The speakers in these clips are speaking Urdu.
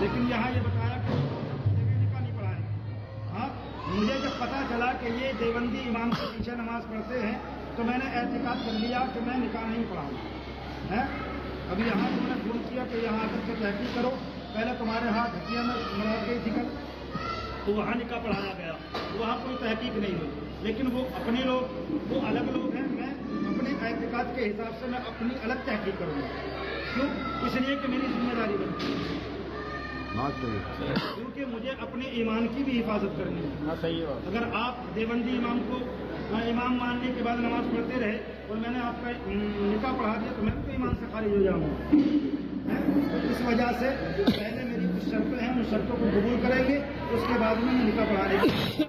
لیکن یہاں یہ بتایا کہ نکاح نہیں پڑھائیں گے. ہاں مجھے جب پتہ چلا کہ یہ دیوبندی امام کے پیچھے نماز پڑھتے ہیں تو میں نے اعتقاد کر لیا کہ میں نکاح نہیں پڑھاؤں گا. ابھی یہاں تم نے فون کیا کہ یہاں آ کر کے تحقیق کرو. پہلے تمہارے ہاتھ ہتھیا میں مراد گئی تھی کل تو وہاں نکاح پڑھایا گیا, وہاں کوئی تحقیق نہیں ہوئی. لیکن وہ اپنے لوگ وہ الگ لوگ ہیں, میں اپنے اعتقاد کے حساب سے میں اپنی الگ تحقیق کروں گا. کیوں؟ اس لیے کہ میری ذمہ داری بنتی ہے, کیونکہ مجھے اپنے ایمان کی بھی حفاظت کرنی ہے. اگر آپ دیوبندی امام کو امام ماننے کے بعد نماز پڑھتے رہے اور میں نے آپ کا نکاح پڑھا دیا تو میں بھی ایمان سے خارج ہو جاؤں گا. اس وجہ سے پہلے میری کچھ شرطیں ہیں, ان شرطوں کو قبول کریں گے, اس کے بعد میں نکاح پڑھانے کی.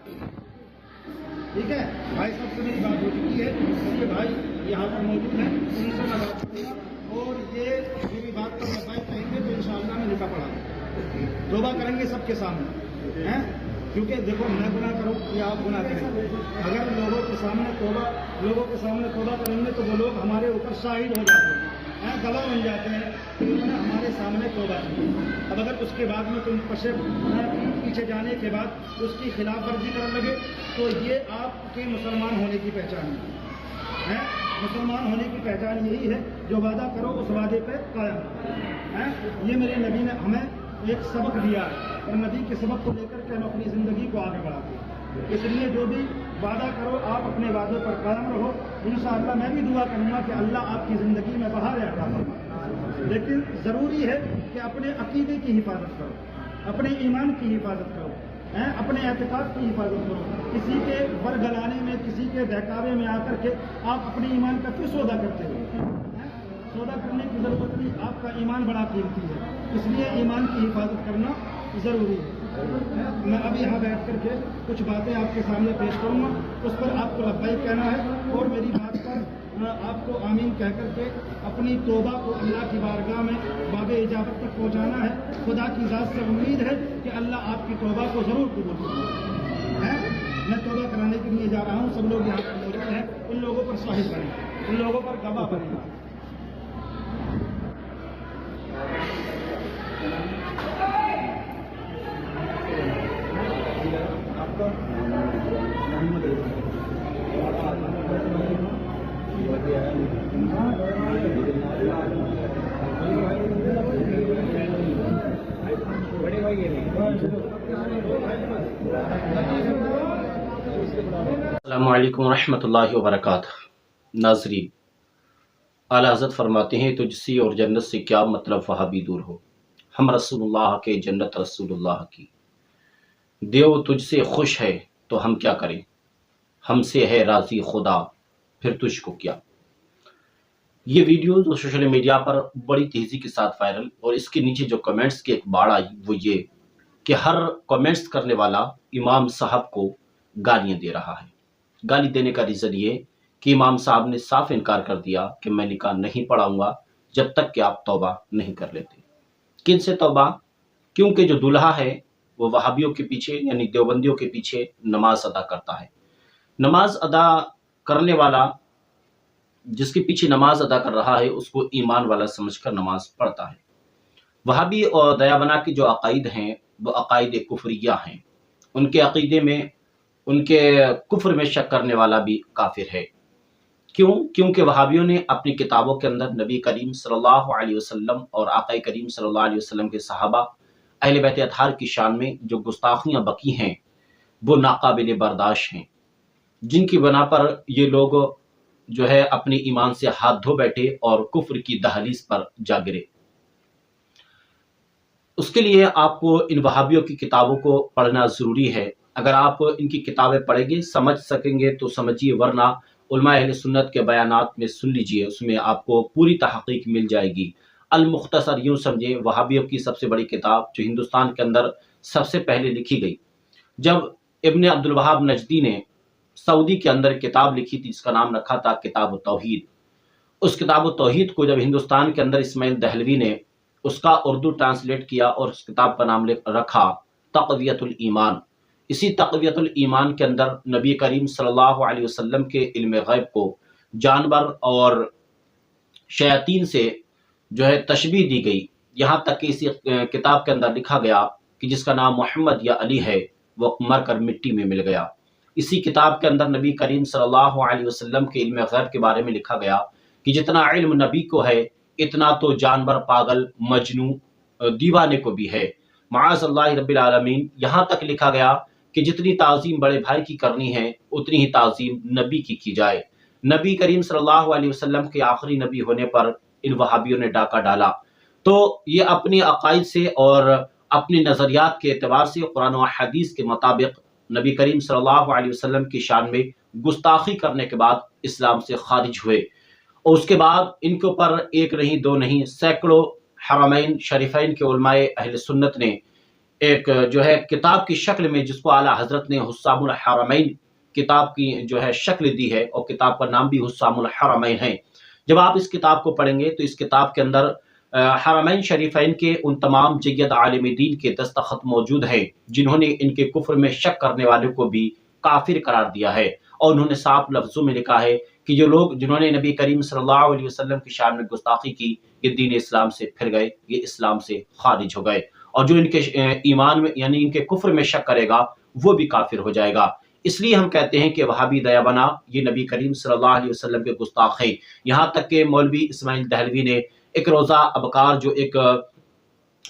ٹھیک ہے بھائی, سب سے میری بات ہو چکی ہے. یہ بھائی یہاں پر موجود ہیں, ان سے میں بات کروں گا اور یہ میری بات پر لبیک کہیں گے تو انشاءاللہ میں نکاح پڑھا دوں. توبہ کریں گے سب کے سامنے, کیونکہ دیکھو میں گناہ کروں یا آپ گناہ کریں, اگر لوگوں کے سامنے توبہ کریں گے تو وہ لوگ ہمارے اوپر شاہد ہو جاتے ہیں, گواہ بن جاتے ہیں کہ انہوں نے ہمارے سامنے توبہ کی. اب اگر اس کے بعد میں تم پیچھے جانے کے بعد اس کی خلاف ورزی کرنے لگے تو یہ آپ کے مسلمان ہونے کی پہچان ہے. مسلمان ہونے کی پہچان یہی ہے جو وعدہ کرو اس وعدے پہ قائم. یہ میرے نبی نے ہمیں ایک سبق دیا ہے اور نبی کے سبق کو لے کر کے ہم اپنی زندگی کو آگے بڑھاتے ہیں. اس لیے جو بھی وعدہ کرو آپ اپنے وعدے پر قائم رہو. انشاءاللہ میں بھی دعا کروں گا کہ اللہ آپ کی زندگی میں بہار عطا فرمائے. لیکن ضروری ہے کہ اپنے عقیدے کی حفاظت کرو, اپنے ایمان کی حفاظت کرو, اپنے اعتقاد کی حفاظت کرو. کسی کے ورگلانے میں, کسی کے بہکاوے میں آ کر کے آپ اپنے ایمان کا کیوں سودا کرتے ہو؟ سودا کرنے کی ضرورت نہیں, آپ کا ایمان بڑا قیمتی ہے, اس لیے ایمان کی حفاظت کرنا ضروری ہے. میں اب یہاں بیٹھ کر کے کچھ باتیں آپ کے سامنے پیش کروں گا, اس پر آپ کو لبیک کہنا ہے اور میری بات پر آپ کو آمین کہہ کر کے اپنی توبہ کو اللہ کی بارگاہ میں باب اجابت تک پہنچانا ہے. خدا کی ذات سے امید ہے کہ اللہ آپ کی توبہ کو ضرور قبول کرے. میں توبہ کرانے کے لیے جا رہا ہوں, سب لوگ یہاں پر موجود ہیں, ان لوگوں پر شاہد بنیں, ان لوگوں پر گواہ بنیں. السلام علیکم ورحمۃ اللہ وبرکاتہ. ناظرین, اعلیٰ حضرت فرماتے ہیں تجھ سے اور جنت سے کیا مطلب وہابی دور ہو, ہم رسول اللہ کے جنت رسول اللہ کی. دیو تجھ سے خوش ہے تو ہم کیا کریں, ہم سے ہے راضی خدا پھر تجھ کو کیا. یہ ویڈیو جو سوشل میڈیا پر بڑی تیزی کے ساتھ وائرل, اور اس کے نیچے جو کمنٹس کی ایک باڑ آئی وہ یہ کہ ہر کمنٹس کرنے والا امام صاحب کو گالیاں دے رہا ہے. گالی دینے کا ریزن یہ کہ امام صاحب نے صاف انکار کر دیا کہ میں نکاح نہیں پڑھاؤں گا جب تک کہ آپ توبہ نہیں کر لیتے. کن سے توبہ؟ کیونکہ جو دلہا ہے وہ وہابیوں کے پیچھے یعنی دیوبندیوں کے پیچھے نماز ادا کرتا ہے. نماز ادا کرنے والا جس کے پیچھے نماز ادا کر رہا ہے اس کو ایمان والا سمجھ کر نماز پڑھتا ہے. وہابی اور دیابنا کے جو عقائد ہیں وہ عقائد کفریہ ہیں. ان کے عقیدے میں, ان کے کفر میں شک کرنے والا بھی کافر ہے. کیوں؟ کیونکہ وہابیوں نے اپنی کتابوں کے اندر نبی کریم صلی اللہ علیہ وسلم اور آقا کریم صلی اللہ علیہ وسلم کے صحابہ اہل بیت اطہار کی شان میں جو گستاخیاں بکی ہیں وہ ناقابل برداشت ہیں, جن کی بنا پر یہ لوگ جو ہے اپنے ایمان سے ہاتھ دھو بیٹھے اور کفر کی دہلیز پر جا گرے. اس کے لیے آپ کو ان وہابیوں کی کتابوں کو پڑھنا ضروری ہے. اگر آپ ان کی کتابیں پڑھیں گے سمجھ سکیں گے تو سمجھیے, ورنہ علماء اہل سنت کے بیانات میں سن لیجئے, اس میں آپ کو پوری تحقیق مل جائے گی. المختصر یوں سمجھے وہابیوں کی سب سے بڑی کتاب جو ہندوستان کے اندر سب سے پہلے لکھی گئی, جب ابن عبد الوہاب نجدی نے سعودی کے اندر کتاب لکھی تھی جس کا نام رکھا تھا کتاب التوحید. اس کتاب التوحید کو جب ہندوستان کے اندر اسماعیل دہلوی نے اس کا اردو ٹرانسلیٹ کیا اور اس کتاب کا نام رکھا تقویت الایمان. اسی تقویت الایمان کے اندر نبی کریم صلی اللہ علیہ وسلم کے علم غیب کو جانور اور شیاطین سے جو ہے تشبیہ دی گئی, یہاں تک کہ اسی کتاب کے اندر لکھا گیا کہ جس کا نام محمد یا علی ہے وہ مر کر مٹی میں مل گیا۔ اسی کتاب کے اندر نبی کریم صلی اللہ علیہ وسلم کے علم غیب کے بارے میں لکھا گیا کہ جتنا علم نبی کو ہے اتنا تو جانور، پاگل، مجنوں، دیوانے کو بھی ہے، معاذ اللہ رب العالمین۔ یہاں تک لکھا گیا کہ جتنی تعظیم بڑے بھائی کی کرنی ہے اتنی ہی تعظیم نبی کی جائے۔ نبی کریم صلی اللہ علیہ وسلم کے آخری نبی ہونے پر ان وہابیوں نے ڈاکہ ڈالا۔ تو یہ اپنی عقائد سے اور اپنی نظریات کے اعتبار سے قرآن و حدیث کے مطابق نبی کریم صلی اللہ علیہ وسلم کی شان میں گستاخی کرنے کے بعد اسلام سے خارج ہوئے، اور اس کے بعد ان کے اوپر ایک نہیں دو نہیں سینکڑوں حرمین شریفین کے علماء اہل سنت نے ایک جو ہے کتاب کی شکل میں، جس کو اعلیٰ حضرت نے حسام الحرمین کتاب کی جو ہے شکل دی ہے، اور کتاب کا نام بھی حسام الحرمین ہے۔ جب آپ اس کتاب کو پڑھیں گے تو اس کتاب کے اندر حرمین شریفین کے ان تمام جید عالم دین کے دستخط موجود ہیں جنہوں نے ان کے کفر میں شک کرنے والے کو بھی کافر قرار دیا ہے، اور انہوں نے صاف لفظوں میں لکھا ہے کہ جو لوگ جنہوں نے نبی کریم صلی اللہ علیہ وسلم کی شان میں گستاخی کی یہ دین اسلام سے پھر گئے، یہ اسلام سے خارج ہو گئے، اور جو ان کے ایمان میں یعنی ان کے کفر میں شک کرے گا وہ بھی کافر ہو جائے گا۔ اس لیے ہم کہتے ہیں کہ وہابی دیابنا یہ نبی کریم صلی اللہ علیہ وسلم کے گستاخ ہیں۔ یہاں تک کہ مولوی اسماعیل دہلوی نے ایک روزہ ابکار جو ایک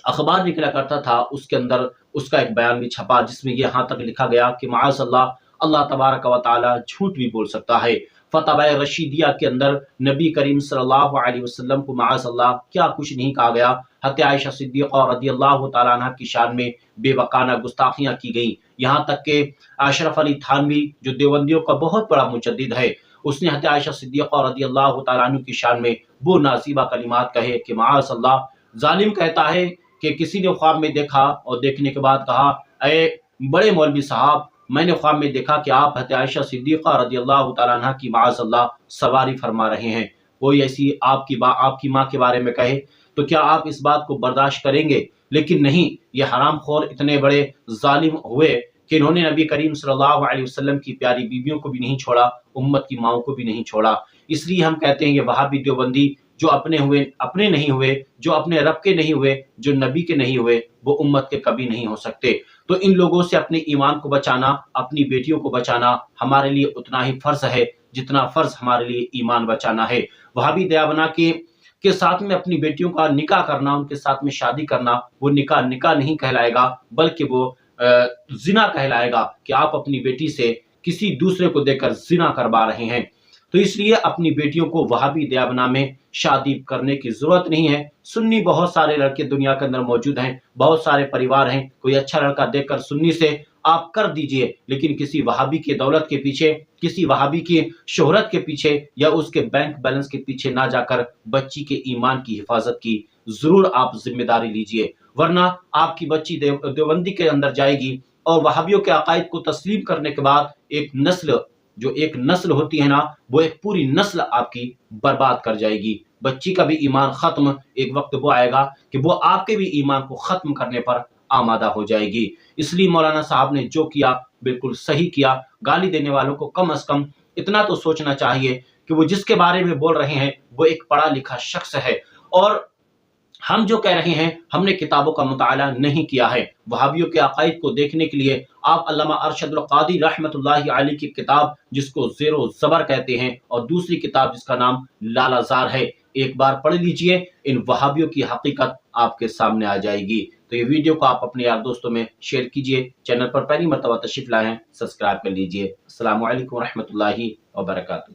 اخبار نکلا کرتا تھا اس کے اندر اس کا ایک بیان بھی چھپا جس میں یہاں تک لکھا گیا کہ معاذ اللہ، اللہ تبارک و تعالی جھوٹ بھی بول سکتا ہے۔ فتاوی رشیدیہ کے اندر نبی کریم صلی اللہ علیہ وسلم کو معاذ اللہ کیا کچھ نہیں کہا گیا، حضرت عائشہ صدیقہ رضی اللہ تعالیٰ عنہ کی شان میں بے وقانہ گستاخیاں کی گئیں، یہاں تک کہ اشرف علی تھانوی جو دیوبندیوں کا بہت بڑا مجدد ہے اس نے حضرت عائشہ صدیقہ رضی اللہ تعالیٰ عنہ کی شان میں وہ نازیبہ کلمات کہے کہ معاذ اللہ، ظالم کہتا ہے کہ کسی نے خواب میں دیکھا اور دیکھنے کے بعد کہا اے بڑے مولوی صاحب، میں نے خواب میں دیکھا کہ آپ حضرت عائشہ صدیقہ رضی اللہ تعالیٰ عنہ کی معاذ اللہ سواری فرما رہے ہیں، کوئی ایسی آپ کی ماں کے بارے میں کہے تو کیا آپ اس بات کو برداشت کریں گے؟ لیکن نہیں، یہ حرام خور اتنے بڑے ظالم ہوئے کہ انہوں نے نبی کریم صلی اللہ علیہ وسلم کی پیاری بیویوں کو بھی نہیں چھوڑا، امت کی ماؤں کو بھی نہیں چھوڑا۔ اس لیے ہم کہتے ہیں یہ وہابی دیوبندی جو اپنے نہیں ہوئے، جو اپنے رب کے نہیں ہوئے، جو نبی کے نہیں ہوئے، وہ امت کے کبھی نہیں ہو سکتے۔ تو ان لوگوں سے اپنے ایمان کو بچانا، اپنی بیٹیوں کو بچانا ہمارے لیے اتنا ہی فرض ہے جتنا فرض ہمارے لیے ایمان بچانا ہے۔ وہابی دیابنا کے ساتھ میں اپنی بیٹیوں کا نکاح کرنا، ان کے ساتھ میں شادی کرنا، وہ نکاح نہیں کہلائے گا بلکہ وہ زنا کہلائے گا کہ آپ اپنی بیٹی سے کسی دوسرے کو دے کر زنا کروا رہے ہیں۔ تو اس لیے اپنی بیٹیوں کو وہابی دیابنا میں شادی کرنے کی ضرورت نہیں ہے۔ سنی بہت سارے لڑکے دنیا کے اندر موجود ہیں، بہت سارے پریوار ہیں، کوئی اچھا لڑکا دیکھ کر سنی سے آپ کر دیجئے، لیکن کسی وہابی کی دولت کے پیچھے، کسی وہابی کی شہرت کے پیچھے یا اس کے بینک بیلنس کے پیچھے نہ جا کر بچی کے ایمان کی حفاظت کی ضرور آپ ذمہ داری لیجئے، ورنہ آپ کی بچی دیوبندی کے اندر جائے گی اور وہابیوں کے عقائد کو تسلیم کرنے کے بعد ایک نسل ہوتی ہے نا، وہ ایک پوری نسل آپ کی برباد کر جائے گی۔ بچی کا بھی ایمان ختم، ایک وقت وہ آئے گا کہ وہ آپ کے بھی ایمان کو ختم کرنے پر آمادہ ہو جائے گی۔ اس لیے مولانا صاحب نے جو کیا بالکل صحیح کیا۔ گالی دینے والوں کو کم از کم اتنا تو سوچنا چاہیے کہ وہ جس کے بارے میں بول رہے ہیں وہ ایک پڑھا لکھا شخص ہے، اور ہم جو کہہ رہے ہیں ہم نے کتابوں کا مطالعہ نہیں کیا ہے۔ وہابیوں کے عقائد کو دیکھنے کے لیے آپ علامہ ارشد القادری رحمۃ اللہ علیہ کی کتاب جس کو زیر و زبر کہتے ہیں، اور دوسری کتاب جس کا نام لال زار ہے، ایک بار پڑھ لیجئے، ان وہابیوں کی حقیقت آپ کے سامنے آ جائے گی۔ تو یہ ویڈیو کو آپ اپنے یار دوستوں میں شیئر کیجئے، چینل پر پہلی مرتبہ تشریف لائے ہیں سبسکرائب کر لیجئے۔ السلام علیکم ورحمۃ اللہ وبرکاتہ۔